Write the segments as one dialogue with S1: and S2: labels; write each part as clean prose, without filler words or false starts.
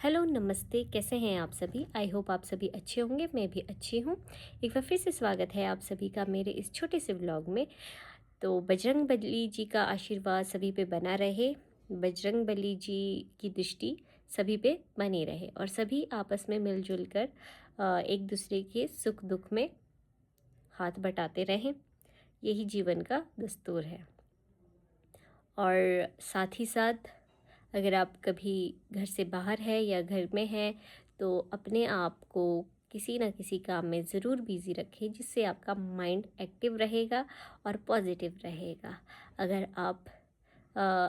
S1: Hello, नमस्ते, कैसे हैं आप सभी? आई होप आप सभी अच्छे होंगे, मैं भी अच्छी हूँ। एक बार फिर से स्वागत है आप सभी का मेरे इस छोटे से व्लॉग में। तो बजरंगबली जी का आशीर्वाद सभी पे बना रहे, बजरंगबली जी की दृष्टि सभी पे बनी रहे और सभी आपस में मिलजुल कर एक दूसरे के सुख दुख में हाथ बटाते रहें। यही जीवन का दस्तूर है। और साथ ही साथ अगर आप कभी घर से बाहर है या घर में हैं तो अपने आप को किसी न किसी काम में ज़रूर बिज़ी रखें, जिससे आपका माइंड एक्टिव रहेगा और पॉजिटिव रहेगा। अगर आप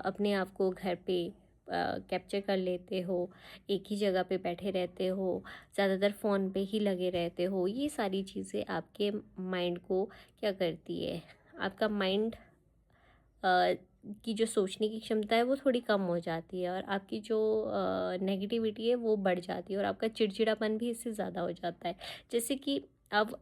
S1: अपने आप को घर पे कैप्चर कर लेते हो, एक ही जगह पे बैठे रहते हो, ज़्यादातर फ़ोन पे ही लगे रहते हो, ये सारी चीज़ें आपके माइंड को क्या करती है, आपका माइंड की जो सोचने की क्षमता है वो थोड़ी कम हो जाती है और आपकी जो नेगेटिविटी है वो बढ़ जाती है और आपका चिड़चिड़ापन भी इससे ज़्यादा हो जाता है। जैसे कि अब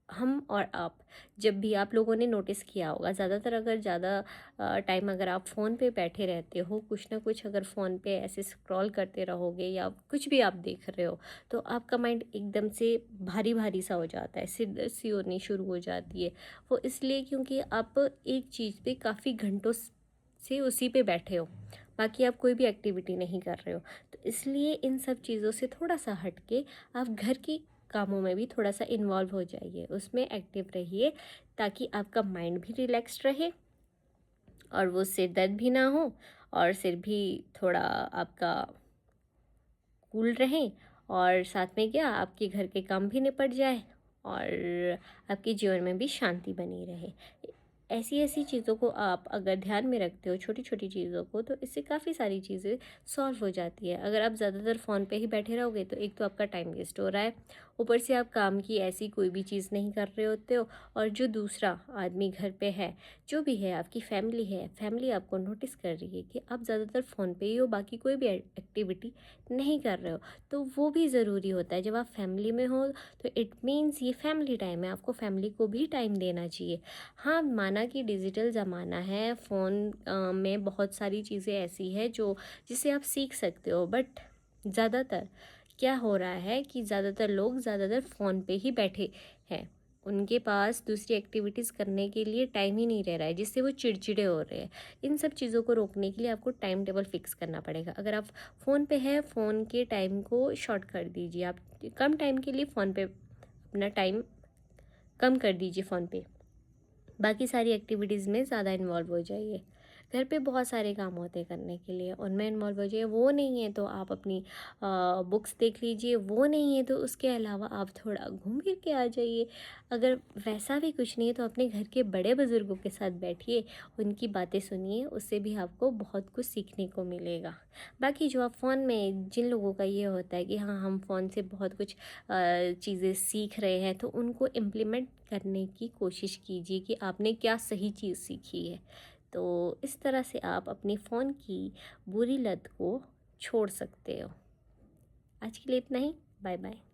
S1: हम और आप, जब भी आप लोगों ने नोटिस किया होगा, ज़्यादातर अगर ज़्यादा टाइम अगर आप फ़ोन पे बैठे रहते हो, कुछ ना कुछ अगर फ़ोन पे ऐसे स्क्रॉल करते रहोगे या कुछ भी आप देख रहे हो, तो आपका माइंड एकदम से भारी भारी सा हो जाता है, सिर दर्द सी होनी शुरू हो जाती है। वो इसलिए क्योंकि आप एक चीज़ पे काफ़ी घंटों से उसी पे बैठे हो, बाकी आप कोई भी एक्टिविटी नहीं कर रहे हो। तो इसलिए इन सब चीज़ों से थोड़ा सा हट के आप घर की कामों में भी थोड़ा सा इन्वॉल्व हो जाइए, उसमें एक्टिव रहिए, ताकि आपका माइंड भी रिलैक्स्ड रहे और वो सिर दर्द भी ना हो और सिर भी थोड़ा आपका कूल रहें और साथ में क्या आपके घर के काम भी निपट जाए और आपके जीवन में भी शांति बनी रहे। ऐसी ऐसी चीज़ों को आप अगर ध्यान में रखते हो, छोटी छोटी चीज़ों को, तो इससे काफ़ी सारी चीज़ें सॉल्व हो जाती है। अगर आप ज़्यादातर फ़ोन पे ही बैठे रहोगे तो एक तो आपका टाइम वेस्ट हो रहा है, ऊपर से आप काम की ऐसी कोई भी चीज़ नहीं कर रहे होते हो और जो दूसरा आदमी घर पे है, जो भी है, आपकी फैमिली है, फैमिली आपको नोटिस कर रही है कि आप ज़्यादातर फ़ोन पे ही हो, बाकी कोई भी एक्टिविटी नहीं कर रहे हो। तो वो भी ज़रूरी होता है। जब आप फैमिली में हो तो इट मीन्स ये फैमिली टाइम है, आपको फैमिली को भी टाइम देना चाहिए। हाँ, माना कि डिजिटल ज़माना है, फ़ोन में बहुत सारी चीज़ें ऐसी है जो जिसे आप सीख सकते हो, बट ज़्यादातर क्या हो रहा है कि ज़्यादातर लोग ज़्यादातर फ़ोन पे ही बैठे हैं, उनके पास दूसरी एक्टिविटीज़ करने के लिए टाइम ही नहीं रह रहा है, जिससे वो चिड़चिड़े हो रहे हैं। इन सब चीज़ों को रोकने के लिए आपको टाइम टेबल फिक्स करना पड़ेगा। अगर आप फ़ोन पे हैं, फ़ोन के टाइम को शॉर्ट कर दीजिए, आप कम टाइम के लिए फ़ोन पे अपना टाइम कम कर दीजिए फ़ोन पे, बाकी सारी एक्टिविटीज़ में ज़्यादा इन्वॉल्व हो जाइए। घर पे बहुत सारे काम होते हैं करने के लिए, उनमें इन्वॉल्व हो जाइए। वो नहीं है तो आप अपनी बुक्स देख लीजिए, वो नहीं है तो उसके अलावा आप थोड़ा घूम फिर के आ जाइए। अगर वैसा भी कुछ नहीं है तो अपने घर के बड़े बुज़ुर्गों के साथ बैठिए, उनकी बातें सुनिए, उससे भी आपको बहुत कुछ सीखने को मिलेगा। बाकी जो आप फ़ोन में जिन लोगों का ये होता है कि हाँ, हम फ़ोन से बहुत कुछ चीज़ें सीख रहे हैं, तो उनको इम्प्लीमेंट करने की कोशिश कीजिए कि आपने क्या सही चीज़ सीखी है। तो इस तरह से आप अपने फ़ोन की बुरी लत को छोड़ सकते हो। आज के लिए इतना ही। Bye bye.